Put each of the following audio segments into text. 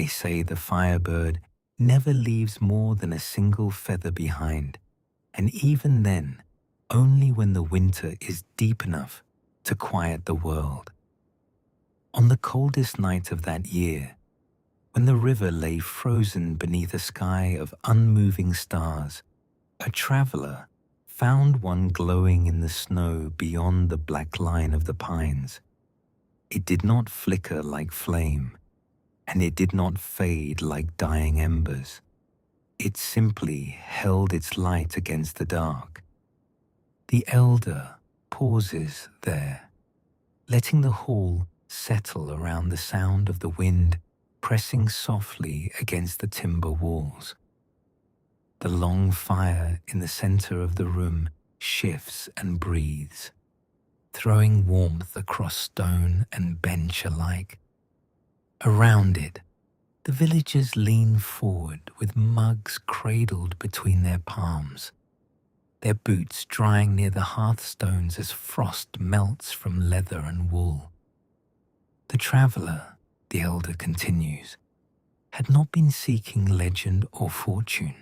They say the Firebird never leaves more than a single feather behind, and even then, only when the winter is deep enough to quiet the world. On the coldest night of that year, when the river lay frozen beneath a sky of unmoving stars, a traveler found one glowing in the snow beyond the black line of the pines. It did not flicker like flame, and it did not fade like dying embers. It simply held its light against the dark. The elder pauses there, letting the hall settle around the sound of the wind pressing softly against the timber walls. The long fire in the center of the room shifts and breathes, throwing warmth across stone and bench alike. Around it, the villagers lean forward with mugs cradled between their palms, their boots drying near the hearthstones as frost melts from leather and wool. The traveler, the elder continues, had not been seeking legend or fortune.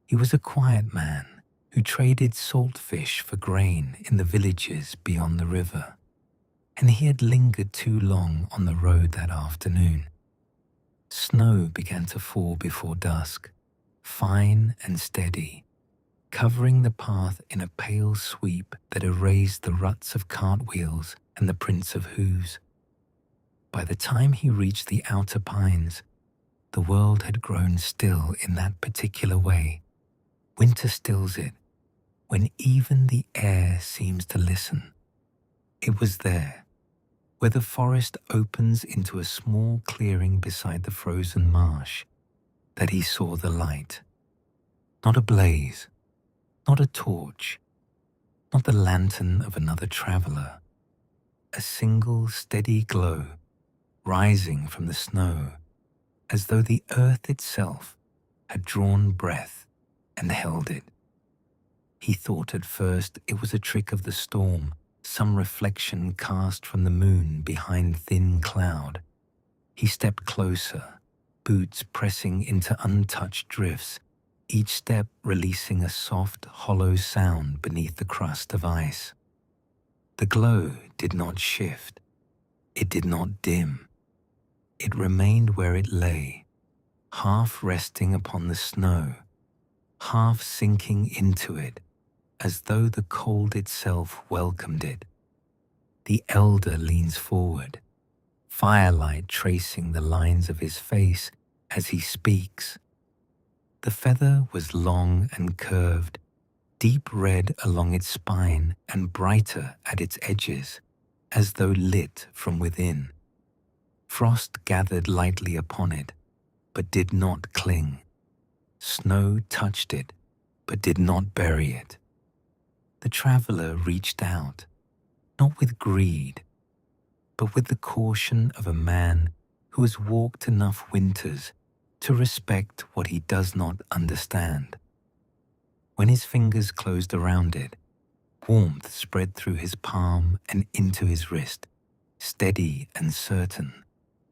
He was a quiet man who traded saltfish for grain in the villages beyond the river, and he had lingered too long on the road that afternoon. Snow began to fall before dusk, fine and steady, covering the path in a pale sweep that erased the ruts of cartwheels and the prints of hooves. By the time he reached the outer pines, the world had grown still in that particular way. Winter stills it, when even the air seems to listen. It was there, where the forest opens into a small clearing beside the frozen marsh, that he saw the light. Not a blaze, not a torch, not the lantern of another traveler. A single steady glow, rising from the snow, as though the earth itself had drawn breath and held it. He thought at first it was a trick of the storm, some reflection cast from the moon behind thin cloud. He stepped closer, boots pressing into untouched drifts, each step releasing a soft, hollow sound beneath the crust of ice. The glow did not shift. It did not dim. It remained where it lay, half resting upon the snow, half sinking into it, as though the cold itself welcomed it. The elder leans forward, firelight tracing the lines of his face as he speaks. The feather was long and curved, deep red along its spine and brighter at its edges, as though lit from within. Frost gathered lightly upon it, but did not cling. Snow touched it, but did not bury it. The traveler reached out, not with greed, but with the caution of a man who has walked enough winters to respect what he does not understand. When his fingers closed around it, warmth spread through his palm and into his wrist, steady and certain,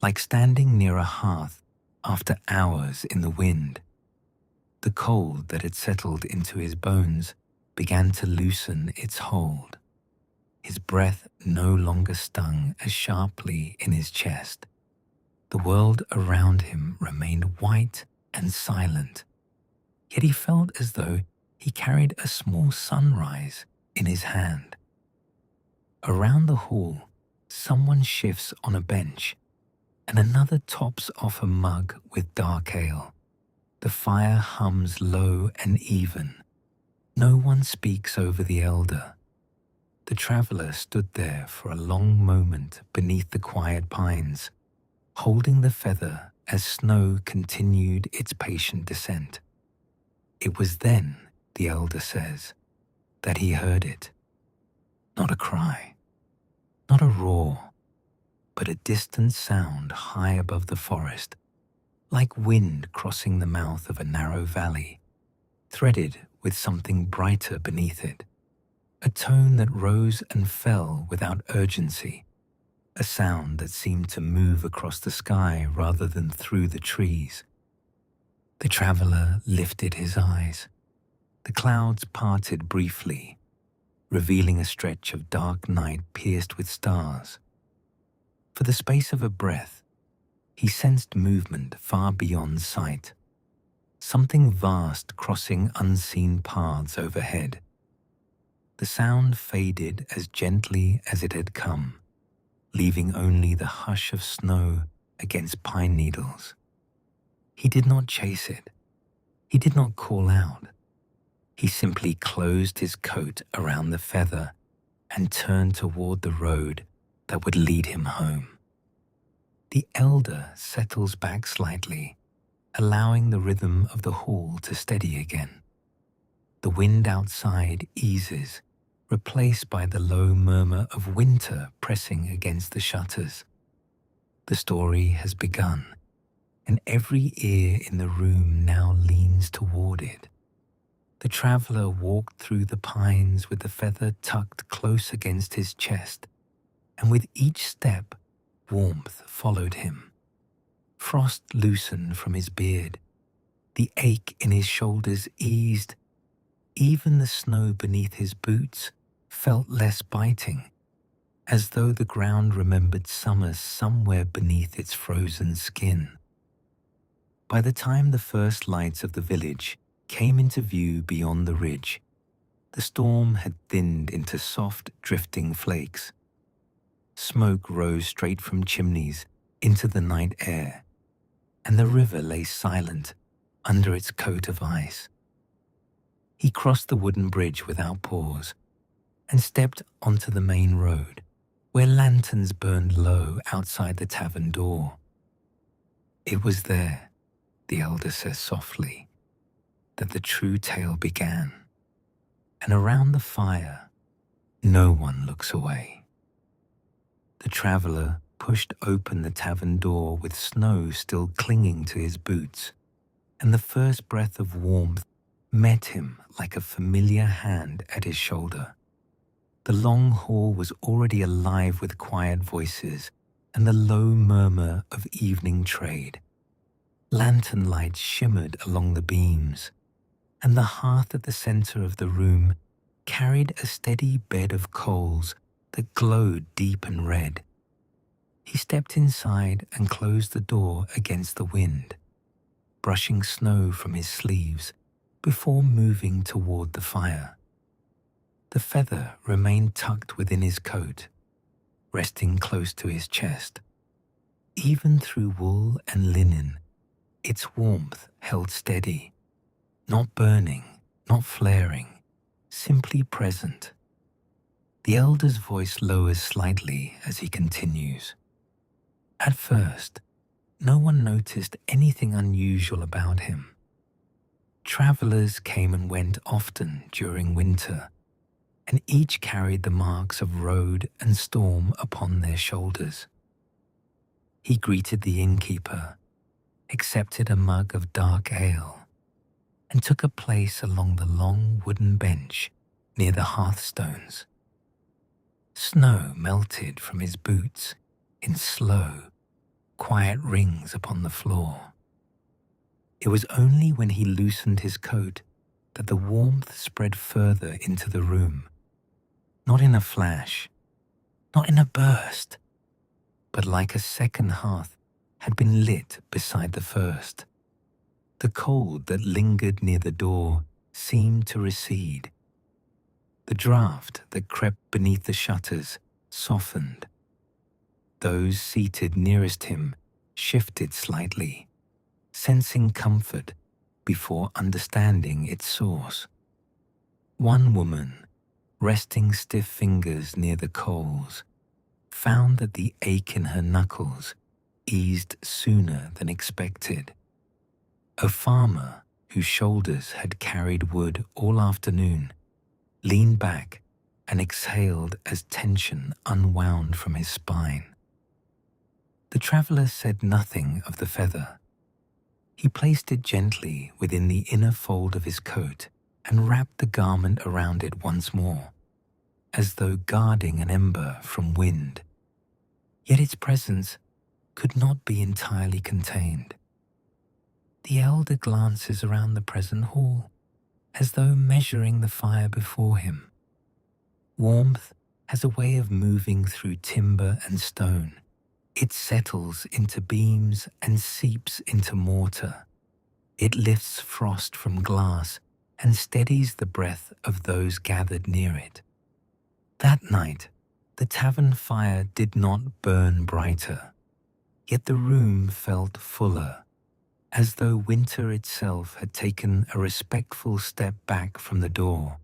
like standing near a hearth after hours in the wind. The cold that had settled into his bones began to loosen its hold. His breath no longer stung as sharply in his chest. The world around him remained white and silent, yet he felt as though he carried a small sunrise in his hand. Around the hall, someone shifts on a bench, and another tops off a mug with dark ale. The fire hums low and even. No one speaks over the elder. The traveler stood there for a long moment beneath the quiet pines, holding the feather as snow continued its patient descent. It was then, the elder says, that he heard it. Not a cry, not a roar, but a distant sound high above the forest, like wind crossing the mouth of a narrow valley, threaded with something brighter beneath it, a tone that rose and fell without urgency, a sound that seemed to move across the sky rather than through the trees. The traveler lifted his eyes. The clouds parted briefly, revealing a stretch of dark night pierced with stars. For the space of a breath, he sensed movement far beyond sight, something vast crossing unseen paths overhead. The sound faded as gently as it had come, leaving only the hush of snow against pine needles. He did not chase it. He did not call out. He simply closed his coat around the feather and turned toward the road that would lead him home. The elder settles back slightly, allowing the rhythm of the hall to steady again. The wind outside eases, replaced by the low murmur of winter pressing against the shutters. The story has begun, and every ear in the room now leans toward it. The traveler walked through the pines with the feather tucked close against his chest, and with each step, warmth followed him. Frost loosened from his beard. The ache in his shoulders eased. Even the snow beneath his boots felt less biting, as though the ground remembered summer somewhere beneath its frozen skin. By the time the first lights of the village came into view beyond the ridge, the storm had thinned into soft, drifting flakes. Smoke rose straight from chimneys into the night air, and the river lay silent under its coat of ice. He crossed the wooden bridge without pause and stepped onto the main road, where lanterns burned low outside the tavern door. It was there, the elder says softly, that the true tale began, and around the fire, no one looks away. The traveler pushed open the tavern door with snow still clinging to his boots, and the first breath of warmth met him like a familiar hand at his shoulder. The long hall was already alive with quiet voices and the low murmur of evening trade. Lantern lights shimmered along the beams, and the hearth at the center of the room carried a steady bed of coals that glowed deep and red. He stepped inside and closed the door against the wind, brushing snow from his sleeves before moving toward the fire. The feather remained tucked within his coat, resting close to his chest. Even through wool and linen, its warmth held steady, not burning, not flaring, simply present. The elder's voice lowers slightly as he continues. At first, no one noticed anything unusual about him. Travelers came and went often during winter, and each carried the marks of road and storm upon their shoulders. He greeted the innkeeper, accepted a mug of dark ale, and took a place along the long wooden bench near the hearthstones. Snow melted from his boots in slow, quiet rings upon the floor. It was only when he loosened his coat that the warmth spread further into the room. Not in a flash, not in a burst, but like a second hearth had been lit beside the first. The cold that lingered near the door seemed to recede. The draught that crept beneath the shutters softened. Those seated nearest him shifted slightly, sensing comfort before understanding its source. One woman, resting stiff fingers near the coals, found that the ache in her knuckles eased sooner than expected. A farmer, whose shoulders had carried wood all afternoon, leaned back and exhaled as tension unwound from his spine. The traveler said nothing of the feather. He placed it gently within the inner fold of his coat and wrapped the garment around it once more, as though guarding an ember from wind. Yet its presence could not be entirely contained. The elder glances around the present hall, as though measuring the fire before him. Warmth has a way of moving through timber and stone. It settles into beams and seeps into mortar. It lifts frost from glass and steadies the breath of those gathered near it. That night, the tavern fire did not burn brighter, yet the room felt fuller, as though winter itself had taken a respectful step back from the door.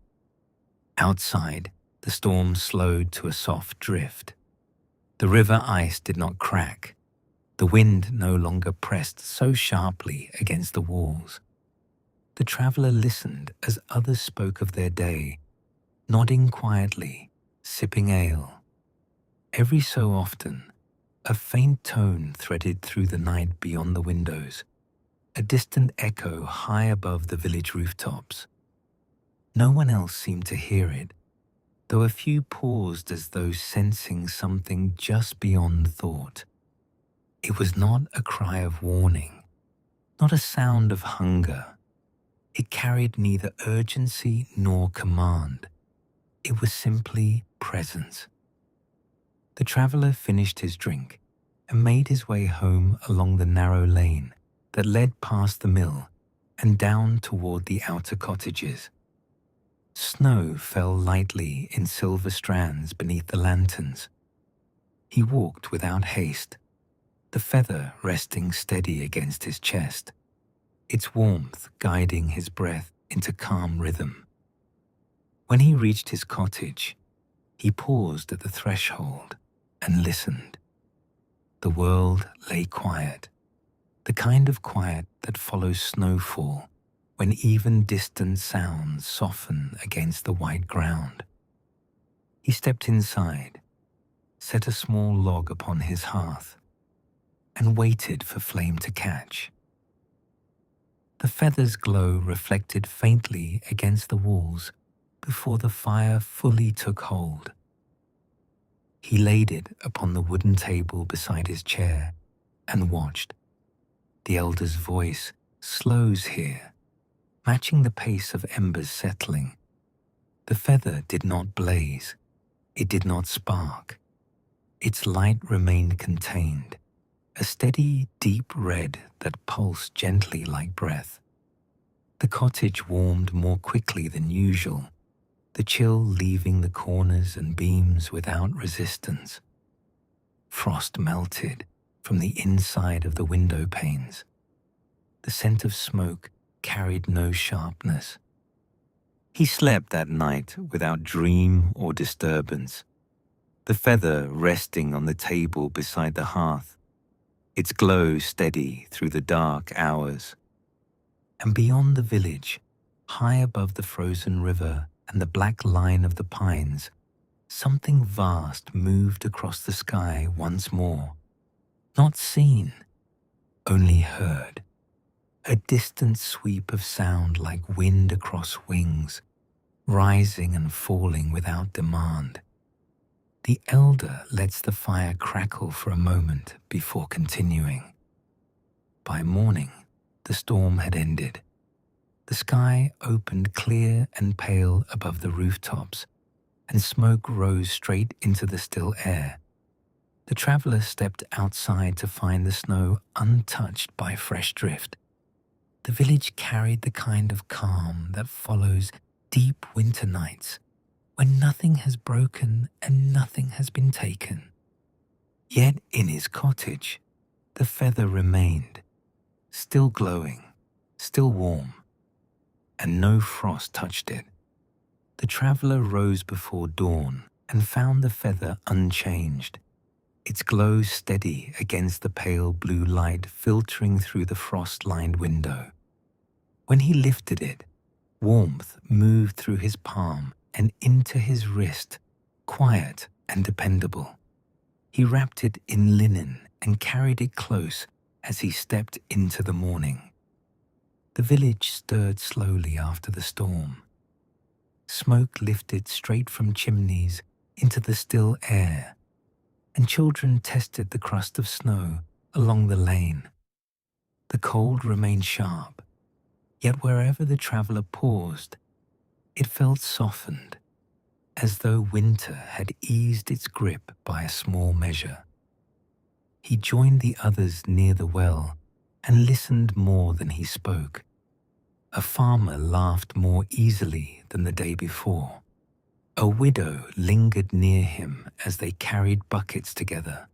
Outside, the storm slowed to a soft drift. The river ice did not crack. The wind no longer pressed so sharply against the walls. The traveler listened as others spoke of their day, nodding quietly, sipping ale. Every so often, a faint tone threaded through the night beyond the windows, a distant echo high above the village rooftops. No one else seemed to hear it, though a few paused as though sensing something just beyond thought. It was not a cry of warning, not a sound of hunger. It carried neither urgency nor command. It was simply presence. The traveler finished his drink and made his way home along the narrow lane that led past the mill and down toward the outer cottages. Snow fell lightly in silver strands beneath the lanterns. He walked without haste, the feather resting steady against his chest, its warmth guiding his breath into calm rhythm. When he reached his cottage, he paused at the threshold and listened. The world lay quiet, the kind of quiet that follows snowfall, when even distant sounds soften against the white ground. He stepped inside, set a small log upon his hearth, and waited for flame to catch. The feather's glow reflected faintly against the walls before the fire fully took hold. He laid it upon the wooden table beside his chair and watched. The elder's voice slows here, matching the pace of embers settling. The feather did not blaze. It did not spark. Its light remained contained, a steady, deep red that pulsed gently like breath. The cottage warmed more quickly than usual, the chill leaving the corners and beams without resistance. Frost melted from the inside of the window panes. The scent of smoke carried no sharpness. He slept that night without dream or disturbance, the feather resting on the table beside the hearth, its glow steady through the dark hours. And beyond the village, high above the frozen river and the black line of the pines, something vast moved across the sky once more. Not seen, only heard. A distant sweep of sound like wind across wings, rising and falling without demand. The elder lets the fire crackle for a moment before continuing. By morning, the storm had ended. The sky opened clear and pale above the rooftops, and smoke rose straight into the still air. The traveler stepped outside to find the snow untouched by fresh drift. The village carried the kind of calm that follows deep winter nights, when nothing has broken and nothing has been taken. Yet in his cottage, the feather remained, still glowing, still warm, and no frost touched it. The traveler rose before dawn and found the feather unchanged, its glow steady against the pale blue light filtering through the frost-lined window. When he lifted it, warmth moved through his palm and into his wrist, quiet and dependable. He wrapped it in linen and carried it close as he stepped into the morning. The village stirred slowly after the storm. Smoke lifted straight from chimneys into the still air. and children tested the crust of snow along the lane. The cold remained sharp, yet wherever the traveler paused, it felt softened, as though winter had eased its grip by a small measure. He joined the others near the well and listened more than he spoke. A farmer laughed more easily than the day before. A widow lingered near him as they carried buckets together.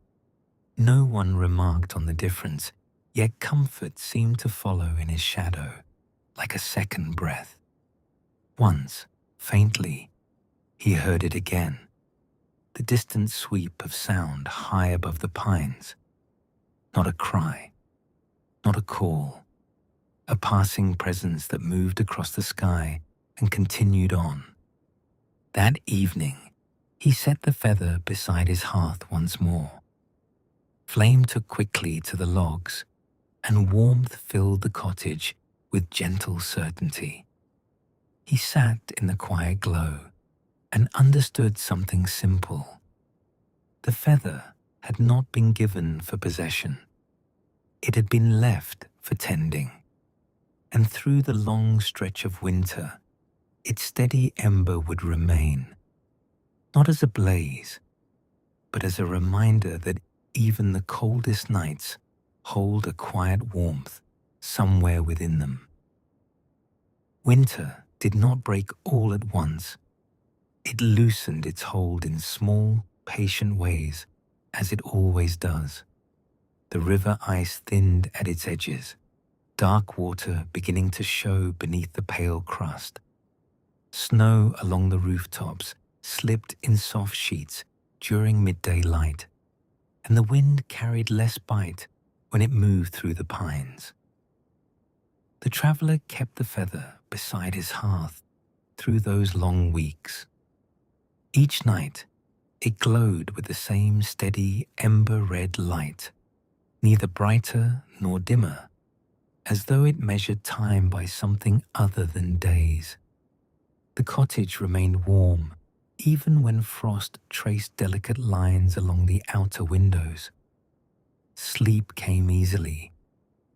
No one remarked on the difference, yet comfort seemed to follow in his shadow, like a second breath. Once, faintly, he heard it again, the distant sweep of sound high above the pines. Not a cry, not a call, a passing presence that moved across the sky and continued on. That evening, he set the feather beside his hearth once more. Flame took quickly to the logs, and warmth filled the cottage with gentle certainty. He sat in the quiet glow and understood something simple. The feather had not been given for possession. It had been left for tending. And through the long stretch of winter, its steady ember would remain, not as a blaze, but as a reminder that even the coldest nights hold a quiet warmth somewhere within them. Winter did not break all at once. It loosened its hold in small, patient ways, as it always does. The river ice thinned at its edges, dark water beginning to show beneath the pale crust. Snow along the rooftops slipped in soft sheets during midday light, and the wind carried less bite when it moved through the pines. The traveler kept the feather beside his hearth through those long weeks. Each night, it glowed with the same steady ember-red light, neither brighter nor dimmer, as though it measured time by something other than days. The cottage remained warm, even when frost traced delicate lines along the outer windows. Sleep came easily,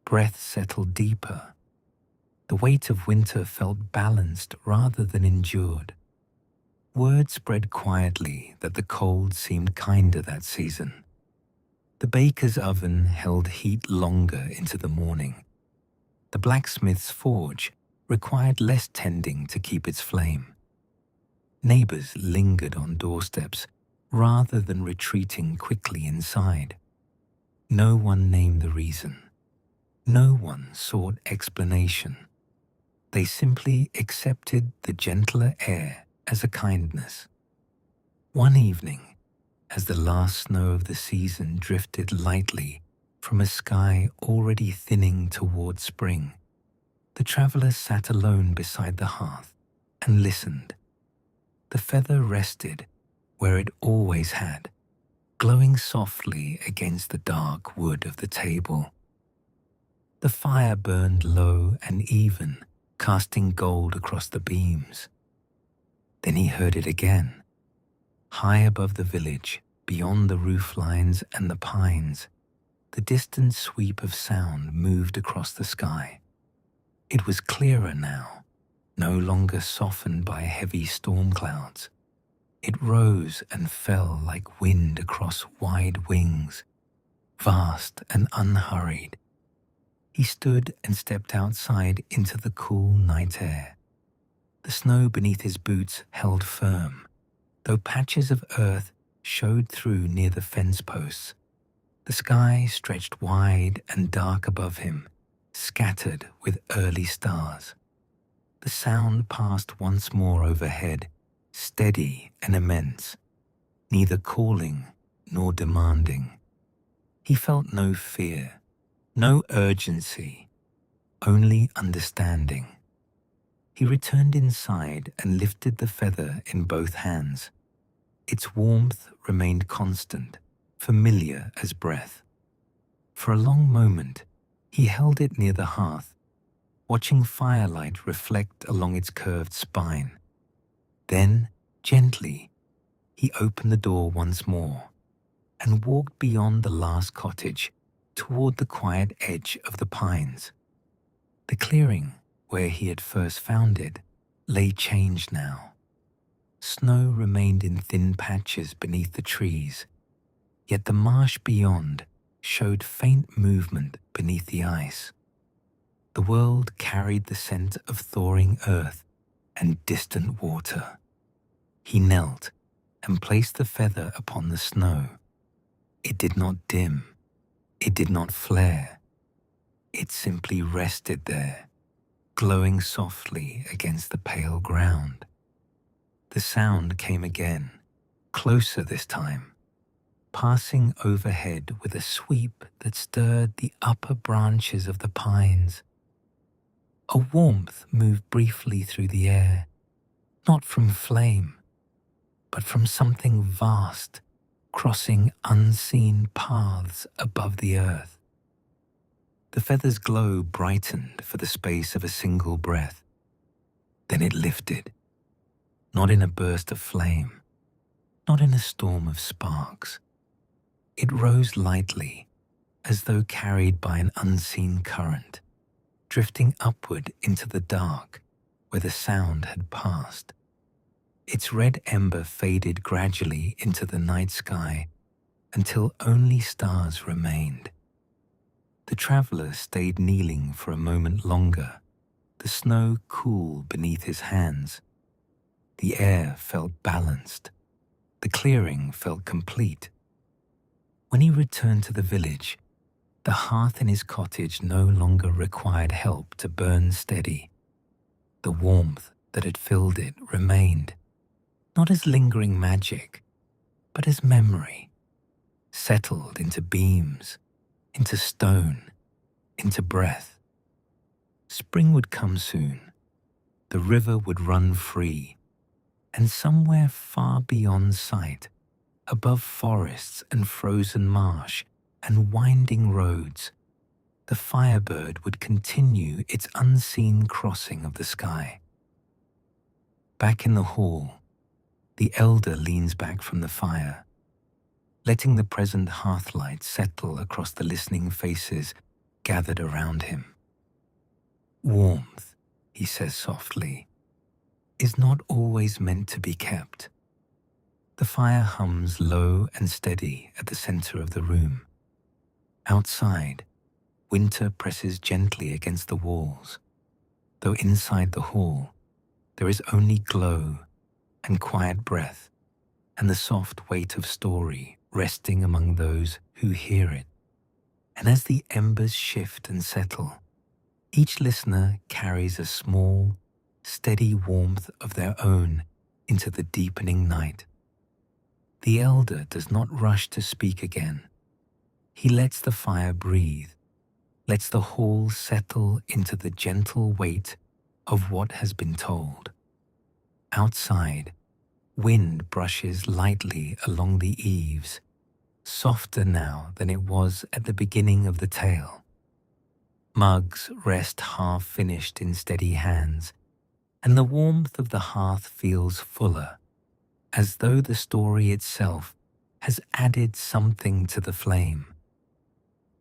breath settled deeper. The weight of winter felt balanced rather than endured. Word spread quietly that the cold seemed kinder that season. The baker's oven held heat longer into the morning. The blacksmith's forge required less tending to keep its flame. Neighbors lingered on doorsteps rather than retreating quickly inside. No one named the reason. No one sought explanation. They simply accepted the gentler air as a kindness. One evening, as the last snow of the season drifted lightly from a sky already thinning toward spring, the traveler sat alone beside the hearth and listened. The feather rested where it always had, glowing softly against the dark wood of the table. The fire burned low and even, casting gold across the beams. Then he heard it again. High above the village, beyond the roof lines and the pines, the distant sweep of sound moved across the sky. It was clearer now, no longer softened by heavy storm clouds. It rose and fell like wind across wide wings, vast and unhurried. He stood and stepped outside into the cool night air. The snow beneath his boots held firm, though patches of earth showed through near the fence posts. The sky stretched wide and dark above him, scattered with early stars. The sound passed once more overhead, steady and immense, neither calling nor demanding. He felt no fear, no urgency, only understanding. He returned inside and lifted the feather in both hands. Its warmth remained constant, familiar as breath. For a long moment, he held it near the hearth, watching firelight reflect along its curved spine. Then, gently, he opened the door once more. and walked beyond the last cottage toward the quiet edge of the pines. The clearing, where he had first found it, lay changed now. Snow remained in thin patches beneath the trees, yet the marsh beyond showed faint movement beneath the ice. The world carried the scent of thawing earth and distant water. He knelt and placed the feather upon the snow. It did not dim. It did not flare. It simply rested there, glowing softly against the pale ground. The sound came again, closer this time, passing overhead with a sweep that stirred the upper branches of the pines. A warmth moved briefly through the air, not from flame, but from something vast, crossing unseen paths above the earth. The feather's glow brightened for the space of a single breath. Then it lifted, not in a burst of flame, not in a storm of sparks. It rose lightly, as though carried by an unseen current, drifting upward into the dark where the sound had passed. Its red ember faded gradually into the night sky until only stars remained. The traveler stayed kneeling for a moment longer, the snow cool beneath his hands. The air felt balanced. The clearing felt complete. When he returned to the village, the hearth in his cottage no longer required help to burn steady. The warmth that had filled it remained, not as lingering magic, but as memory, settled into beams, into stone, into breath. Spring would come soon. The river would run free, and somewhere far beyond sight, above forests and frozen marsh and winding roads, the Firebird would continue its unseen crossing of the sky. Back in the hall, the elder leans back from the fire, letting the present hearthlight settle across the listening faces gathered around him. Warmth, he says softly, is not always meant to be kept. The fire hums low and steady at the center of the room. Outside, winter presses gently against the walls, though inside the hall, there is only glow and quiet breath and the soft weight of story resting among those who hear it. And as the embers shift and settle, each listener carries a small, steady warmth of their own into the deepening night. The elder does not rush to speak again. He lets the fire breathe, lets the hall settle into the gentle weight of what has been told. Outside, wind brushes lightly along the eaves, softer now than it was at the beginning of the tale. Mugs rest half-finished in steady hands, and the warmth of the hearth feels fuller, as though the story itself has added something to the flame.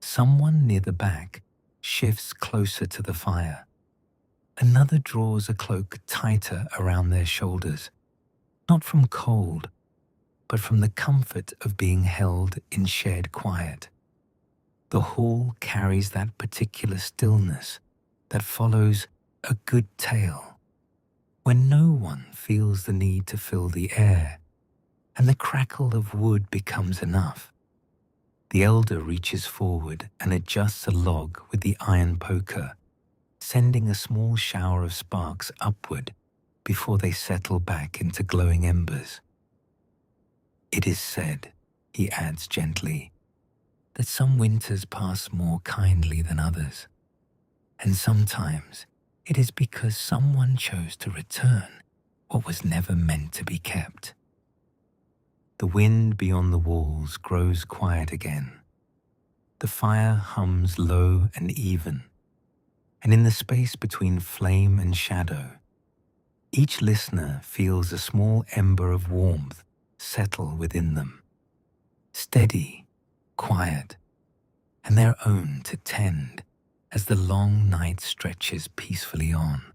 Someone near the back shifts closer to the fire. Another draws a cloak tighter around their shoulders, not from cold, but from the comfort of being held in shared quiet. The hall carries that particular stillness that follows a good tale, when no one feels the need to fill the air, and the crackle of wood becomes enough. The elder reaches forward and adjusts a log with the iron poker, sending a small shower of sparks upward before they settle back into glowing embers. It is said, he adds gently, that some winters pass more kindly than others, and sometimes it is because someone chose to return what was never meant to be kept. The wind beyond the walls grows quiet again. The fire hums low and even, and in the space between flame and shadow, each listener feels a small ember of warmth settle within them. steady, quiet, and their own to tend as the long night stretches peacefully on.